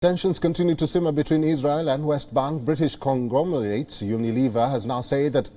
Tensions continue to simmer between Israel and West Bank. British conglomerate Unilever has now said that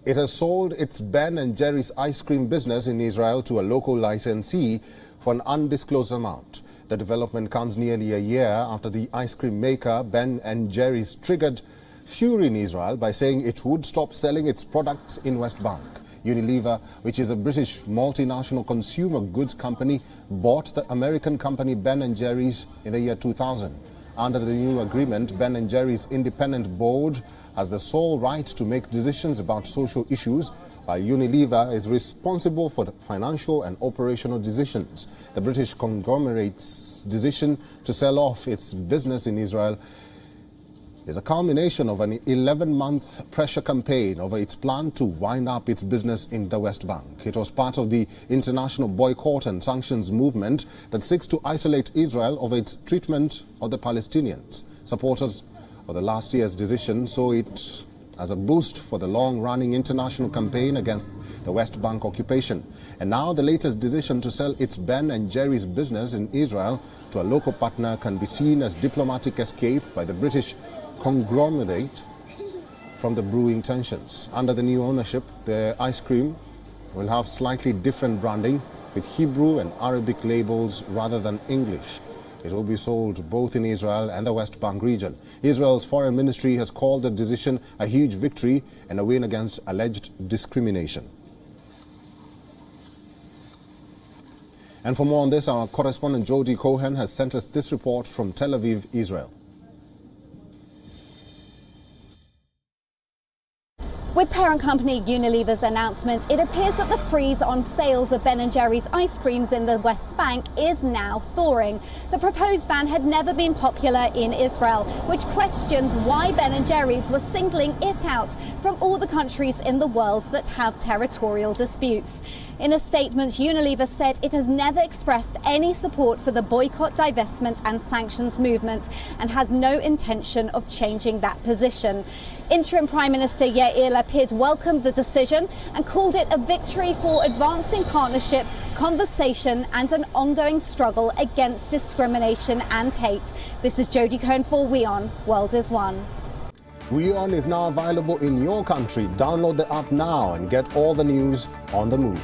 it has sold its Ben & Jerry's ice cream business in Israel to a local licensee for an undisclosed amount. The development comes nearly a year after the ice cream maker Ben & Jerry's triggered fury in Israel by saying it would stop selling its products in West Bank. Unilever, which is a British multinational consumer goods company, bought the American company Ben & Jerry's in the year 2000. Under the new agreement, Ben & Jerry's independent board has the sole right to make decisions about social issues, while Unilever is responsible for the financial and operational decisions. The British conglomerate's decision to sell off its business in Israel is a culmination of an 11-month pressure campaign over its plan to wind up its business in the West Bank. It was part of the international boycott and sanctions movement that seeks to isolate Israel over its treatment of the Palestinians. Supporters of the last year's decision saw it as a boost for the long-running international campaign against the West Bank occupation. And now the latest decision to sell its Ben & Jerry's business in Israel to a local partner can be seen as diplomatic escape by the British conglomerate from the brewing tensions. Under the new ownership, the ice cream will have slightly different branding with Hebrew and Arabic labels rather than English. It will be sold both in Israel and the West Bank region. Israel's foreign ministry has called the decision a huge victory and a win against alleged discrimination. And for more on this, our correspondent Jody Cohen has sent us this report from Tel Aviv, Israel. With parent company Unilever's announcement, it appears that the freeze on sales of Ben & Jerry's ice creams in the West Bank is now thawing. The proposed ban had never been popular in Israel, which questions why Ben & Jerry's was singling it out from all the countries in the world that have territorial disputes. In a statement, Unilever said it has never expressed any support for the boycott, divestment and sanctions movement and has no intention of changing that position. Interim Prime Minister Yair Lapid welcomed the decision and called it a victory for advancing partnership, conversation and an ongoing struggle against discrimination and hate. This is Jody Cohen for WION World is One. WION is now available in your country. Download the app now and get all the news on the move.